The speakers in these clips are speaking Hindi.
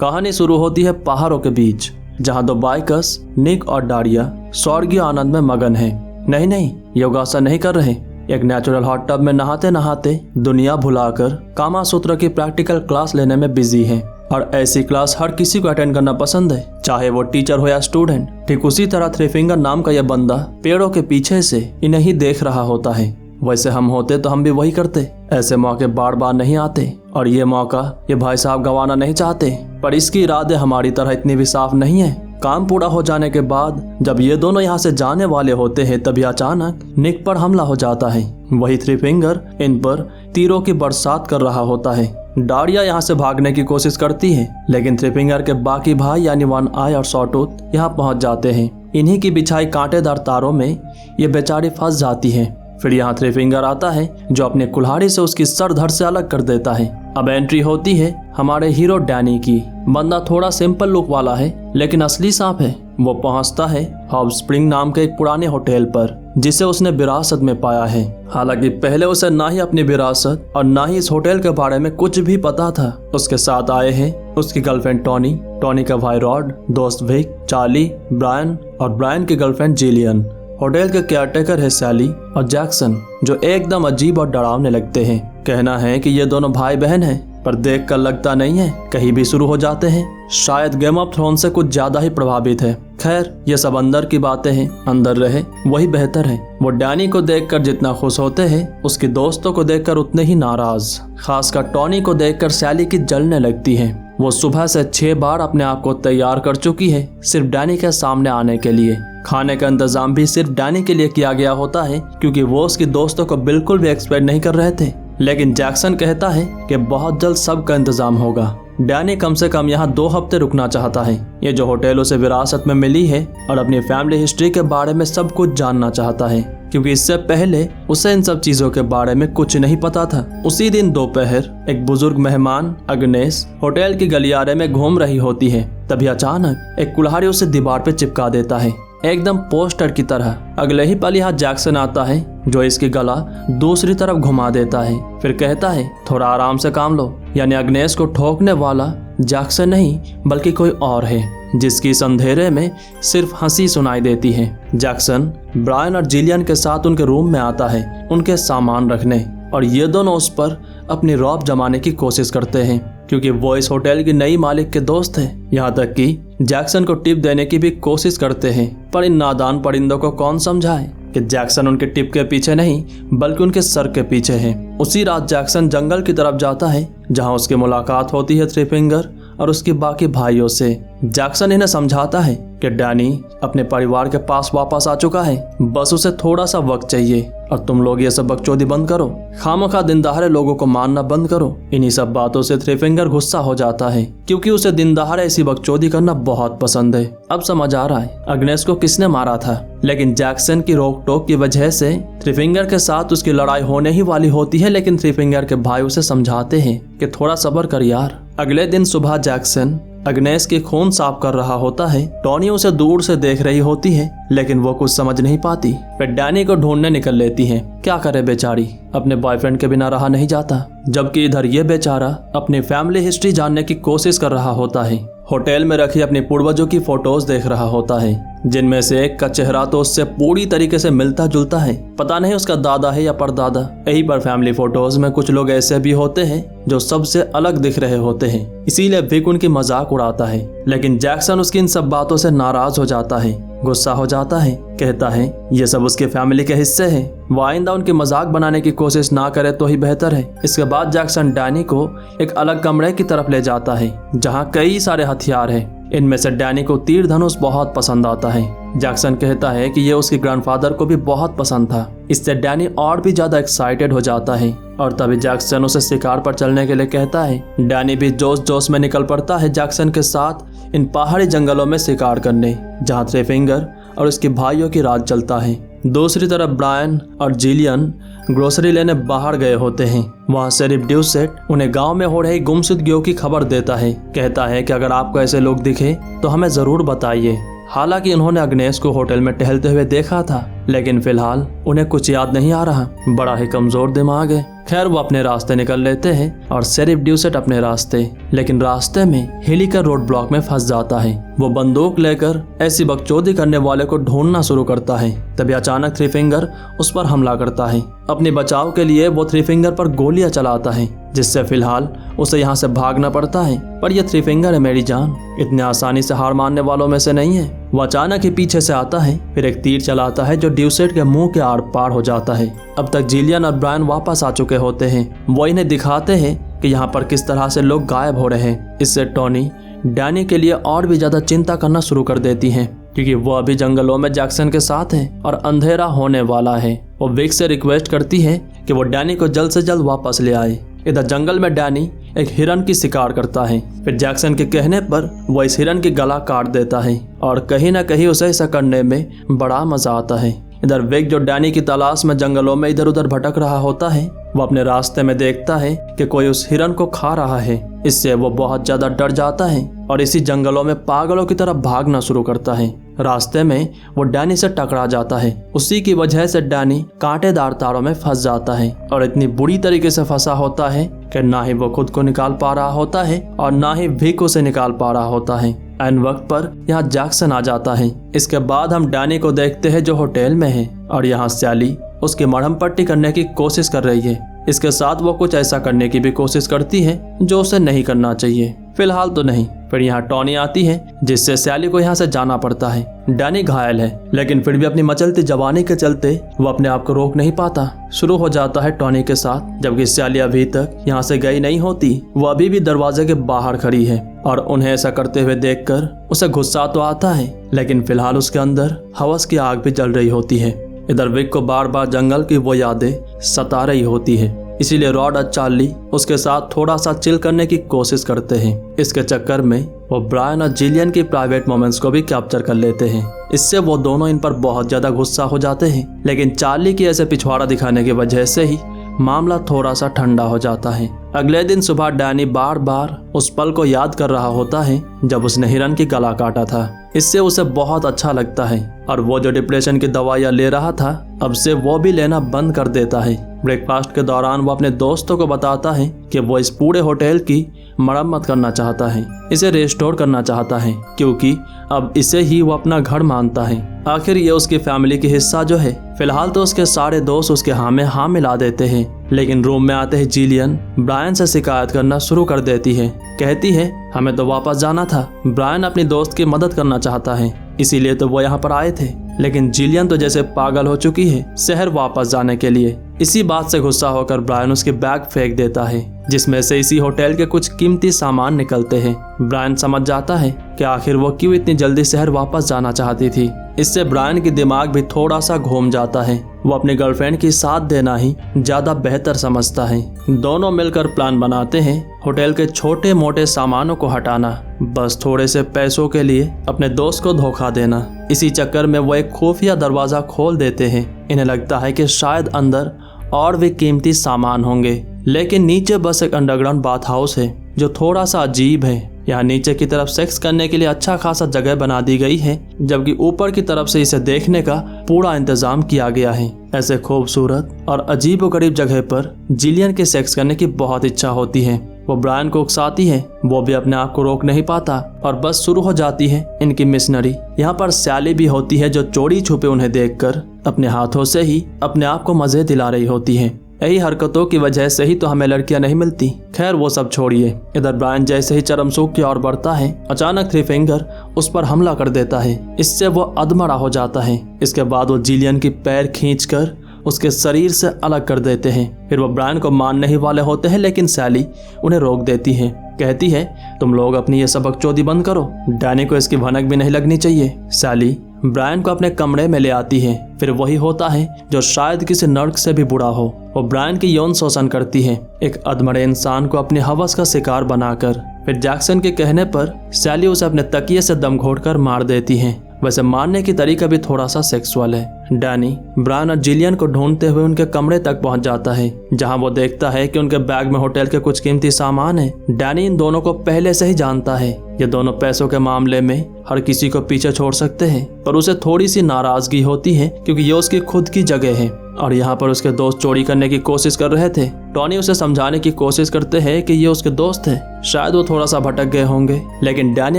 कहानी शुरू होती है पहाड़ों के बीच, जहां दो बाइकर्स निक और डारिया स्वर्गीय आनंद में मगन हैं। नहीं, योगासन नहीं कर रहे, एक नेचुरल हॉट टब में नहाते नहाते दुनिया भुलाकर कामा सूत्र की प्रैक्टिकल क्लास लेने में बिजी हैं। और ऐसी क्लास हर किसी को अटेंड करना पसंद है, चाहे वो टीचर हो या स्टूडेंट। ठीक उसी तरह थ्री फिंगर नाम का यह बंदा पेड़ों के पीछे से इन्हें ही देख रहा होता है। वैसे हम होते तो हम भी वही करते। ऐसे मौके बार बार नहीं आते और ये मौका ये भाई साहब गंवाना नहीं चाहते, पर इसकी इरादे हमारी तरह इतनी भी साफ नहीं है। काम पूरा हो जाने के बाद जब ये दोनों यहाँ से जाने वाले होते हैं, तभी अचानक निक पर हमला हो जाता है। वही थ्री फिंगर इन पर तीरों की बरसात कर रहा होता है। डारिया यहाँ से भागने की कोशिश करती है, लेकिन थ्री फिंगर के बाकी भाई यानी वन आई और सॉटूथ यहाँ पहुँच जाते हैं। इन्हीं की बिछाई कांटेदार तारों में ये बेचारी फंस जाती है। फिर यहाँ थ्री फिंगर आता है जो अपने कुल्हाड़ी से उसकी सर धड़ से अलग कर देता है। अब एंट्री होती है हमारे हीरो डैनी की। बंदा थोड़ा सिंपल लुक वाला है, लेकिन असली सांप है। वो पहुंचता है हॉट स्प्रिंग नाम के एक पुराने होटल पर, जिसे उसने विरासत में पाया है। हालांकि पहले उसे ना ही अपनी विरासत और ना ही इस होटल के बारे में कुछ भी पता था। उसके साथ आए हैं उसकी गर्लफ्रेंड टॉनी का भाई रॉड, दोस्त विक, चार्ली, ब्रायन और ब्रायन की गर्लफ्रेंड जिलियन। होटल के केयरटेकर है सैली और जैक्सन, जो एकदम अजीब और डरावने लगते हैं। कहना है कि ये दोनों भाई बहन हैं, पर देखकर लगता नहीं है। कहीं भी शुरू हो जाते हैं। शायद गेम ऑफ थ्रोन से कुछ ज्यादा ही प्रभावित है। खैर, ये सब अंदर की बातें हैं, अंदर रहे वही बेहतर है। वो डैनी को देखकर जितना खुश होते हैं, उसके दोस्तों को देखकर उतने ही नाराज। खासकर टॉनी को देखकर सैली की जलने लगती है। वो सुबह से 6 बार अपने आप को तैयार कर चुकी है, सिर्फ डैनी के सामने आने के लिए। खाने का इंतजाम भी सिर्फ डैनी के लिए किया गया होता है, क्योंकि वो उसकी दोस्तों को बिल्कुल भी एक्सपेक्ट नहीं कर रहे थे। लेकिन जैक्सन कहता है कि बहुत जल्द सबका इंतजाम होगा। डैनी कम से कम यहाँ 2 हफ्ते रुकना चाहता है। ये जो होटल उसे विरासत में मिली है, और अपनी फैमिली हिस्ट्री के बारे में सब कुछ जानना चाहता है, क्योंकि इससे पहले उसे इन सब चीजों के बारे में कुछ नहीं पता था। उसी दिन दोपहर एक बुजुर्ग मेहमान अग्नेस होटल की गलियारे में घूम रही होती है। तभी अचानक एक कुल्हाड़ी उसे दीवार पे चिपका देता है, एकदम पोस्टर की तरह। अगले ही पल यहाँ जैक्सन आता है, जो इसकी गला दूसरी तरफ घुमा देता है। फिर कहता है थोड़ा आराम से काम लो। यानी अग्नेस को ठोकने वाला जैक्सन नहीं बल्कि कोई और है, जिसकी इस अंधेरे में सिर्फ हंसी सुनाई देती है। जैक्सन ब्रायन और जिलियन के साथ उनके रूम में आता है उनके सामान रखने, और ये दोनों उस पर अपनी रौब जमाने की कोशिश करते हैं, क्योंकि वो इस होटल की नई मालिक के दोस्त हैं। यहाँ तक कि जैक्सन को टिप देने की भी कोशिश करते हैं, पर इन नादान परिंदों को कौन समझाए कि जैक्सन उनके टिप के पीछे नहीं बल्कि उनके सर के पीछे है। उसी रात जैक्सन जंगल की तरफ जाता है, जहाँ उसकी मुलाकात होती है थ्री फिंगर और उसके बाकी भाइयों से। जैक्सन इन्हें समझाता है कि डैनी अपने परिवार के पास वापस आ चुका है, बस उसे थोड़ा सा वक्त चाहिए, और तुम लोग ये सब बकचोदी बंद करो, खामखा दिन दहाड़े लोगों को मारना बंद करो। इन्हीं सब बातों से थ्री फिंगर गुस्सा हो जाता है, क्योंकि उसे दिन दहाड़े ऐसी बकचोदी करना बहुत पसंद है। अब समझ आ रहा है अग्नेस को किसने मारा था, लेकिन जैक्सन की रोक टोक की वजह से थ्री फिंगर के साथ उसकी लड़ाई होने ही वाली होती है। लेकिन थ्री फिंगर के भाई उसे समझाते हैं कि थोड़ा सब्र कर यार। अगले दिन सुबह जैक्सन अग्नेस की खून साफ कर रहा होता है। टॉनी उसे दूर से देख रही होती है, लेकिन वो कुछ समझ नहीं पाती। फिर डैनी को ढूंढने निकल लेती है। क्या करे बेचारी, अपने बॉयफ्रेंड के बिना रहा नहीं जाता। जबकि इधर ये बेचारा अपनी फैमिली हिस्ट्री जानने की कोशिश कर रहा होता है। होटल में रखी अपने पूर्वजों की फोटोज देख रहा होता है, जिनमें से एक का चेहरा तो उससे पूरी तरीके से मिलता जुलता है। पता नहीं उसका दादा है या परदादा। यही पर फैमिली फोटोज में कुछ लोग ऐसे भी होते हैं जो सबसे अलग दिख रहे होते हैं, इसीलिए विक उनकी मजाक उड़ाता है। लेकिन जैक्सन उसकी इन सब बातों से नाराज हो जाता है, गुस्सा हो जाता है, कहता है ये सब उसके फैमिली के हिस्से हैं, वो आइंदा उनकी मजाक बनाने की कोशिश ना करे तो ही बेहतर है। इसके बाद जैक्सन डैनी को एक अलग कमरे की तरफ ले जाता है, जहाँ कई सारे हथियार हैं। इनमें से डैनी को तीर धनुष बहुत पसंद आता है। जैक्सन कहता है कि ये उसके ग्रैंडफादर को भी बहुत पसंद था। इससे डैनी और भी ज्यादा एक्साइटेड हो जाता है, और तभी जैक्सन उसे शिकार पर चलने के लिए कहता है। डैनी भी जोश जोश में निकल पड़ता है जैक्सन के साथ इन पहाड़ी जंगलों में शिकार करने, जहाँ थ्री फिंगर और उसके भाइयों की राज चलता है। दूसरी तरफ ब्रायन और जिलियन ग्रोसरी लेने बाहर गए होते हैं। वहाँ शेरिफ ड्यूसेट उन्हें गांव में हो रही गुमशुदगियों की खबर देता है। कहता है कि अगर आपको ऐसे लोग दिखे तो हमें जरूर बताइए। हालांकि उन्होंने अग्नेस को होटल में टहलते हुए देखा था, लेकिन फिलहाल उन्हें कुछ याद नहीं आ रहा। बड़ा ही कमजोर दिमाग है। खैर वो अपने रास्ते निकल लेते हैं और शेरिफ ड्यूसेट अपने रास्ते, लेकिन रास्ते में हेलिकर रोड ब्लॉक में फंस जाता है। वो बंदूक लेकर ऐसी बकचोदी करने वाले को ढूंढना शुरू करता है। तभी अचानक थ्री फिंगर उस पर हमला करता है। अपने बचाव के लिए वो थ्री फिंगर पर गोलियां चलाता है, जिससे फिलहाल उसे यहाँ से भागना पड़ता है। पर ये थ्री फिंगर है मेरी जान, इतने आसानी से हार मानने वालों में से नहीं है। वो अचानक ही पीछे से आता है, फिर एक तीर चलाता है जो ड्यूसेट के मुंह के आर पार हो जाता है। अब तक जिलियन और ब्रायन वापस आ चुके होते हैं। वो इन्हें दिखाते हैं कि यहाँ पर किस तरह से लोग गायब हो रहे हैं। इससे टॉनी डैनी के लिए और भी ज्यादा चिंता करना शुरू कर देती है, क्योंकि वो अभी जंगलों में जैक्सन के साथ है और अंधेरा होने वाला है। वो विक से रिक्वेस्ट करती है कि वो डैनी को जल्द से जल्द वापस ले आए। इधर जंगल में डैनी एक हिरन की शिकार करता है। फिर जैक्सन के कहने पर वो इस हिरन की गला काट देता है और कहीं ना कहीं उसे ऐसा करने में बड़ा मजा आता है। इधर विक जो डैनी की तलाश में जंगलों में इधर उधर भटक रहा होता है, वो अपने रास्ते में देखता है कि कोई उस हिरन को खा रहा है। इससे वो बहुत ज्यादा डर जाता है और इसी जंगलों में पागलों की तरफ भागना शुरू करता है। रास्ते में वो डैनी से टकरा जाता है। उसी की वजह से डैनी कांटेदार तारों में फंस जाता है और इतनी बुरी तरीके से फंसा होता है कि ना ही वो खुद को निकाल पा रहा होता है और ना ही विक उसे निकाल पा रहा होता है। एन वक्त पर यहाँ जैक्सन आ जाता है। इसके बाद हम डैनी को देखते हैं जो होटल में है और यहाँ सैली उसकी मरहम पट्टी करने की कोशिश कर रही है। इसके साथ वो कुछ ऐसा करने की भी कोशिश करती है जो उसे नहीं करना चाहिए, फिलहाल तो नहीं। फिर यहाँ टॉनी आती है, जिससे सैली को यहाँ से जाना पड़ता है। डैनी घायल है, लेकिन फिर भी अपनी मचलती जवानी के चलते वो अपने आप को रोक नहीं पाता। शुरू हो जाता है टॉनी के साथ, जबकि सैली अभी तक यहाँ से गई नहीं होती। वो अभी भी दरवाजे के बाहर खड़ी है और उन्हें ऐसा करते हुए देखकर उसे गुस्सा तो आता है, लेकिन फिलहाल उसके अंदर हवस की आग भी जल रही होती है। इधर विक को बार बार जंगल की वो यादें सता रही होती है, इसीलिए रॉड और चार्ली उसके साथ थोड़ा सा चिल करने की कोशिश करते हैं। इसके चक्कर में वो ब्रायन और जिलियन की प्राइवेट मोमेंट्स को भी कैप्चर कर लेते हैं। इससे वो दोनों इन पर बहुत ज्यादा गुस्सा हो जाते हैं, लेकिन चार्ली की ऐसे पिछवाड़ा दिखाने की वजह से ही मामला थोड़ा सा ठंडा हो जाता है। अगले दिन सुबह डैनी बार बार उस पल को याद कर रहा होता है जब उसने हिरन की गला काटा था। इससे उसे बहुत अच्छा लगता है और वो जो डिप्रेशन की दवाइयाँ ले रहा था, अब से वो भी लेना बंद कर देता है। ब्रेकफास्ट के दौरान वो अपने दोस्तों को बताता है कि वो इस पूरे होटल की मरम्मत करना चाहता है, इसे रिस्टोर करना चाहता है, क्योंकि अब इसे ही वो अपना घर मानता है। आखिर ये उसकी फैमिली की हिस्सा जो है। फिलहाल तो उसके सारे दोस्त उसके हाँ में हाँ मिला देते हैं, लेकिन रूम में आते ही जिलियन ब्रायन से शिकायत करना शुरू कर देती है। कहती है हमें तो वापस जाना था, ब्रायन अपनी दोस्त की मदद करना चाहता है, इसीलिए तो वो यहाँ पर आए थे। लेकिन जिलियन तो जैसे पागल हो चुकी है शहर वापस जाने के लिए। इसी बात से गुस्सा होकर ब्रायन उसकी बैग फेंक देता है, जिसमें से इसी होटल के कुछ कीमती सामान निकलते हैं। ब्रायन समझ जाता है कि आखिर वो क्यों इतनी जल्दी शहर वापस जाना चाहती थी। इससे ब्रायन की दिमाग भी थोड़ा सा घूम जाता है। वो अपनी गर्लफ्रेंड की साथ देना ही ज्यादा बेहतर समझता है। दोनों मिलकर प्लान बनाते हैं होटल के छोटे मोटे सामानों को हटाना, बस थोड़े से पैसों के लिए अपने दोस्त को धोखा देना। इसी चक्कर में वो एक खुफिया दरवाजा खोल देते हैं। इन्हें लगता है कि शायद अंदर और भी कीमती सामान होंगे, लेकिन नीचे बस एक अंडरग्राउंड बाथ हाउस है जो थोड़ा सा अजीब है। यहाँ नीचे की तरफ सेक्स करने के लिए अच्छा खासा जगह बना दी गई है, जबकि ऊपर की तरफ से इसे देखने का पूरा इंतजाम किया गया है। ऐसे खूबसूरत और अजीबोगरीब जगह पर जिलियन के सेक्स करने की बहुत इच्छा होती है। वो ब्रायन को उकसाती है, वो भी अपने आप को रोक नहीं पाता और बस शुरू हो जाती है इनकी मिशनरी। यहाँ पर सैली भी होती है जो चोरी छुपे उन्हें देखकर अपने हाथों से ही अपने आप को मजे दिला रही होती है। यही हरकतों की वजह से ही तो हमें लड़कियां नहीं मिलती। खैर वो सब छोड़िए। इधर ब्रायन जैसे ही चरमसूख की ओर बढ़ता है, अचानक थ्री फिंगर उस पर हमला कर देता है। इससे वो अधमरा हो जाता है। इसके बाद वो जिलियन की पैर खींचकर उसके शरीर से अलग कर देते हैं। फिर वो ब्रायन को मारने ही वाले होते हैं, लेकिन सैली उन्हें रोक देती है। कहती है तुम लोग अपनी ये सबक चोदी बंद करो, डैनी को इसकी भनक भी नहीं लगनी चाहिए। सैली ब्रायन को अपने कमरे में ले आती है। फिर वही होता है जो शायद किसी नर्क से भी बुरा हो। वो ब्रायन की यौन शोषण करती है, एक अधमरे इंसान को अपने हवस का शिकार बनाकर। फिर जैक्सन के कहने पर सैली उसे अपने तकिए से दम घोंटकर मार देती है वैसे मारने की तरीका भी थोड़ा सा सेक्सुअल है। डैनी ब्रायन और जिलियन को ढूंढते हुए उनके कमरे तक पहुंच जाता है, जहां वो देखता है कि उनके बैग में होटल के कुछ कीमती सामान है। डैनी इन दोनों को पहले से ही जानता है। ये दोनों पैसों के मामले में हर किसी को पीछे छोड़ सकते हैं, पर उसे थोड़ी सी नाराजगी होती है क्योंकि ये उसकी खुद की जगह है और यहाँ पर उसके दोस्त चोरी करने की कोशिश कर रहे थे। टॉनी उसे समझाने की कोशिश करते हैं कि ये उसके दोस्त हैं, शायद वो थोड़ा सा भटक गए होंगे, लेकिन डैनी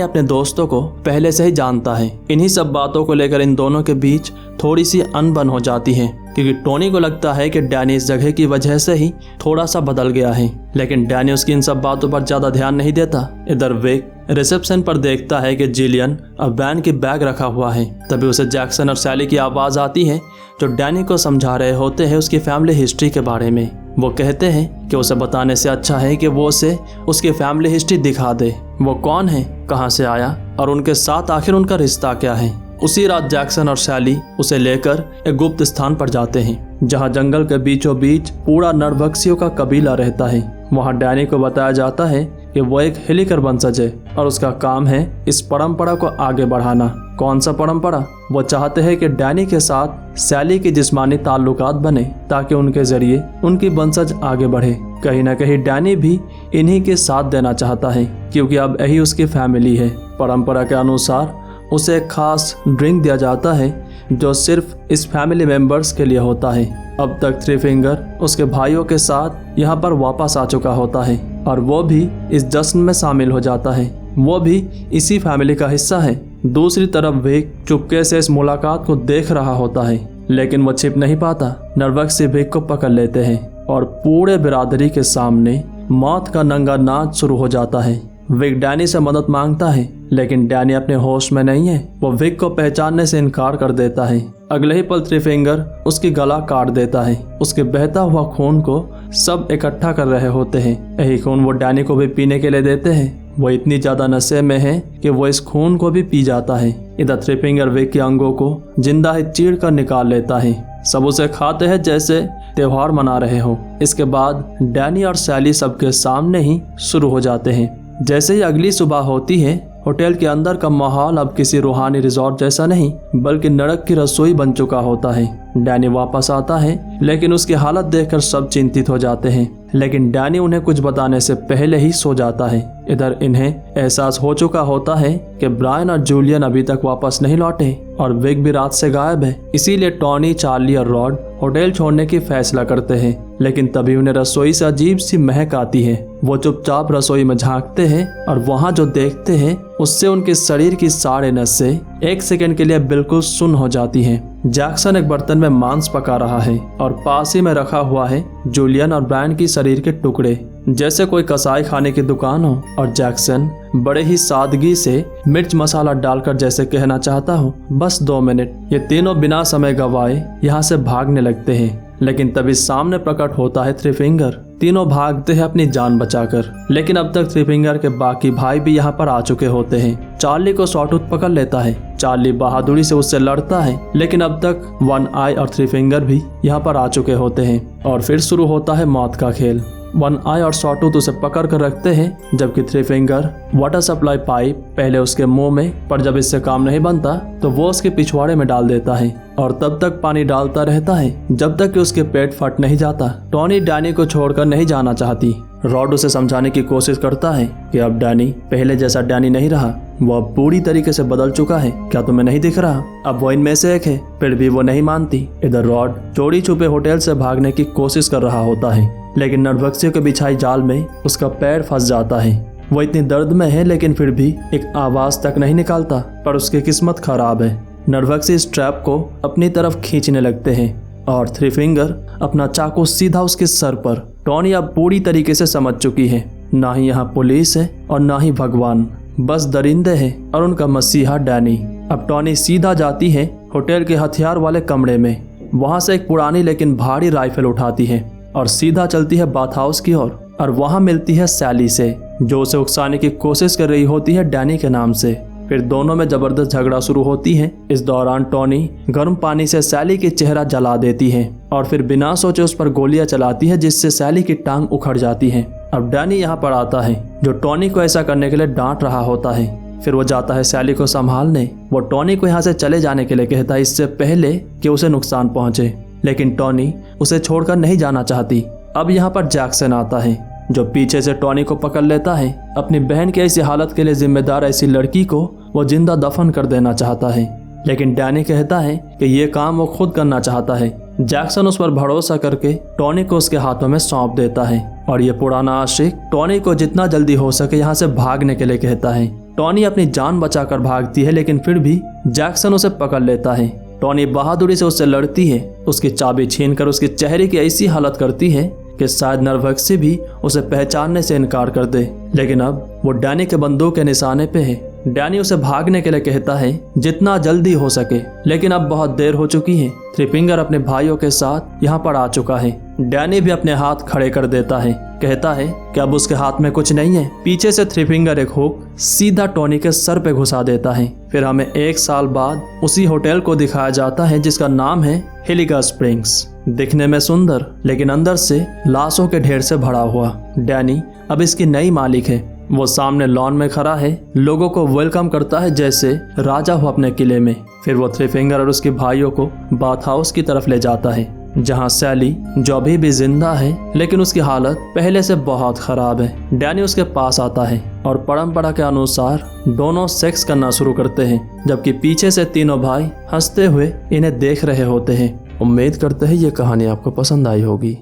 अपने दोस्तों को पहले से ही जानता है। इन्हीं सब बातों को लेकर इन दोनों के बीच थोड़ी सी अनबन हो जाती है क्योंकि टोनी को लगता है कि डैनी इस जगह की वजह से ही थोड़ा सा बदल गया है, लेकिन डैनी उसकी इन सब बातों पर ज्यादा ध्यान नहीं देता। इधर विक रिसेप्शन पर देखता है कि जिलियन और बैन की बैग रखा हुआ है। तभी उसे जैक्सन और सैली की आवाज आती है जो डैनी को समझा रहे होते हैं उसकी फैमिली हिस्ट्री के बारे में। वो कहते हैं कि उसे बताने से अच्छा है कि वो उसे उसकी फैमिली हिस्ट्री दिखा दे, वो कौन है, कहाँ से आया और उनके साथ आखिर उनका रिश्ता क्या है। उसी रात जैक्सन और सैली उसे लेकर एक गुप्त स्थान पर जाते हैं जहां जंगल के बीचों बीच पूरा नरभक्षियों का कबीला रहता है। वहां डैनी को बताया जाता है कि वो एक हिलिकर वंशज है और उसका काम है इस परंपरा को आगे बढ़ाना। कौन सा परंपरा? वो चाहते हैं कि डैनी के साथ सैली की जिस्मानी ताल्लुकात बने ताकि उनके जरिए उनकी वंशज आगे बढ़े। कहीं ना कहीं डैनी भी इन्हीं के साथ देना चाहता है क्योंकि अब यही उसकी फैमिली है। परंपरा के अनुसार उसे एक खास ड्रिंक दिया जाता है जो सिर्फ इस फैमिली मेंबर्स के लिए होता है। अब तक थ्री फिंगर उसके भाइयों के साथ यहाँ पर वापस आ चुका होता है और वो भी इस जश्न में शामिल हो जाता है। वो भी इसी फैमिली का हिस्सा है। दूसरी तरफ विक चुपके से इस मुलाकात को देख रहा होता है, लेकिन वो छिप नहीं पाता। नरभक्षी विक को पकड़ लेते हैं और पूरे बिरादरी के सामने मौत का नंगा नाच शुरू हो जाता है। विक डैनी से मदद मांगता है, लेकिन डैनी अपने होश में नहीं है। वो विक को पहचानने से इनकार कर देता है। अगले ही पल थ्री फिंगर उसकी गला काट देता है। उसके बहता हुआ खून को सब इकट्ठा कर रहे होते हैं। यही खून वो डैनी को भी पीने के लिए देते हैं। वो इतनी ज्यादा नशे में है कि वो इस खून को भी पी जाता है। इधर थ्री फिंगर विक के अंगों को जिंदा ही चीर कर निकाल लेता है। सब उसे खाते हैं जैसे त्योहार मना रहे हो। इसके बाद डैनी और सैली सबके सामने ही शुरू हो जाते हैं। जैसे ही अगली सुबह होती है, होटल के अंदर का माहौल अब किसी रूहानी रिजॉर्ट जैसा नहीं बल्कि नरक की रसोई बन चुका होता है। डैनी वापस आता है, लेकिन उसकी हालत देखकर सब चिंतित हो जाते हैं, लेकिन डैनी उन्हें कुछ बताने से पहले ही सो जाता है। इधर इन्हें एहसास हो चुका होता है कि ब्रायन और जूलियन अभी तक वापस नहीं लौटे और विक भी रात से गायब है। इसीलिए टॉनी, चार्ली और रॉड होटल छोड़ने की फैसला करते हैं, लेकिन तभी उन्हें रसोई से अजीब सी महक आती है। वो चुपचाप रसोई में झांकते हैं और वहाँ जो देखते हैं उससे उनके शरीर की सारे नसें एक सेकंड के लिए बिल्कुल सुन्न हो जाती हैं। जैक्सन एक बर्तन में मांस पका रहा है और पास ही में रखा हुआ है जूलियन और ब्रायन की शरीर के टुकड़े, जैसे कोई कसाई खाने की दुकान हो। और जैक्सन बड़े ही सादगी से मिर्च मसाला डालकर जैसे कहना चाहता हूँ, बस 2 मिनट। ये तीनों बिना समय गवाए यहाँ से भागने लगते हैं, लेकिन तभी सामने प्रकट होता है थ्री फिंगर। तीनों भागते हैं अपनी जान बचाकर, लेकिन अब तक थ्री फिंगर के बाकी भाई भी यहाँ पर आ चुके होते हैं। चार्ली को सॉटूथ पकड़ लेता है। चार्ली बहादुरी से उससे लड़ता है, लेकिन अब तक वन आई और थ्री फिंगर भी यहाँ पर आ चुके होते हैं और फिर शुरू होता है मौत का खेल। वन आई और सॉटूथ उसे पकड़ कर रखते हैं, जबकि three finger water supply pipe पहले उसके मुंह में, पर जब इससे काम नहीं बनता तो वो उसके पिछवाड़े में डाल देता है और तब तक पानी डालता रहता है जब तक कि उसके पेट फट नहीं जाता। टॉनी डैनी को छोड़कर नहीं जाना चाहती। रॉड उसे समझाने की कोशिश करता है कि अब डैनी पहले जैसा डैनी नहीं रहा, वो अब पूरी तरीके से बदल चुका है। क्या तुम्हें नहीं दिख रहा? अब वो इनमें से एक है। फिर भी वो नहीं मानती। इधर रॉड चोरी छुपे होटल से भागने की कोशिश कर रहा होता है, लेकिन नरभक्षियों के बिछाई जाल में उसका पैर फंस जाता है। वो इतनी दर्द में है, लेकिन फिर भी एक आवाज तक नहीं निकालता। पर उसकी किस्मत खराब है। नरभक्षी इस ट्रैप को अपनी तरफ खींचने लगते हैं और थ्री फिंगर अपना चाकू सीधा उसके सर पर। टॉनी अब पूरी तरीके से समझ चुकी है, ना ही यहाँ पुलिस है और ना ही भगवान, बस दरिंदे हैं और उनका मसीहा डैनी। अब टॉनी सीधा जाती है होटल के हथियार वाले कमरे में। वहां से एक पुरानी लेकिन भारी राइफल उठाती है और सीधा चलती है बाथ हाउस की ओर और वहां मिलती है सैली से, जो उसे उकसाने की कोशिश कर रही होती है डैनी के नाम से। फिर दोनों में जबरदस्त झगड़ा शुरू होती है। इस दौरान टॉनी गर्म पानी से सैली की चेहरा जला देती है और फिर बिना सोचे उस पर गोलियां चलाती है, जिससे सैली की टांग उखड़ जाती है। अब डैनी यहाँ पर आता है, जो टॉनी को ऐसा करने के लिए डांट रहा होता है। फिर वो जाता है सैली को संभालने। वो टॉनी को यहाँ से चले जाने के लिए कहता है इससे पहले कि उसे नुकसान पहुंचे, लेकिन टॉनी उसे छोड़कर नहीं जाना चाहती। अब यहाँ पर जैक्सन आता है जो पीछे से टॉनी को पकड़ लेता है। अपनी बहन की ऐसी हालत के लिए जिम्मेदार ऐसी लड़की को वो जिंदा दफन कर देना चाहता है, लेकिन डैनी कहता है कि ये काम वो खुद करना चाहता है। जैक्सन उस पर भरोसा करके टॉनी को उसके हाथों में सौंप देता है और ये पुराना आशिक टॉनी को जितना जल्दी हो सके यहाँ से भागने के लिए कहता है। टॉनी अपनी जान बचाकर भागती है, लेकिन फिर भी जैक्सन उसे पकड़ लेता है। टॉनी बहादुरी से उससे लड़ती है, उसकी चाबी छीनकर उसके चेहरे की ऐसी हालत करती है कि शायद नर्वस से भी उसे पहचानने से इनकार कर दे। लेकिन अब वो डैनी के बंदूक के निशाने पे है। डैनी उसे भागने के लिए कहता है जितना जल्दी हो सके, लेकिन अब बहुत देर हो चुकी है। थ्री फिंगर अपने भाइयों के साथ यहाँ पर आ चुका है। डैनी भी अपने हाथ खड़े कर देता है, कहता है कि अब उसके हाथ में कुछ नहीं है। पीछे से थ्री फिंगर एक हुक सीधा टॉनी के सर पे घुसा देता है। फिर हमें 1 साल बाद उसी होटल को दिखाया जाता है जिसका नाम है हिलिगा स्प्रिंग्स। दिखने में सुंदर, लेकिन अंदर से लाशों के ढेर से भरा हुआ। डैनी अब इसकी नई मालिक है। वो सामने लॉन में खड़ा है, लोगों को वेलकम करता है जैसे राजा हो अपने किले में। फिर वो थ्री फिंगर और उसके भाइयों को बाथ हाउस की तरफ ले जाता है जहाँ सैली, जो अभी भी जिंदा है लेकिन उसकी हालत पहले से बहुत खराब है। डैनी उसके पास आता है और परंपरा के अनुसार दोनों सेक्स करना शुरू करते हैं, जबकि पीछे से तीनों भाई हंसते हुए इन्हें देख रहे होते हैं। उम्मीद करते हैं ये कहानी आपको पसंद आई होगी।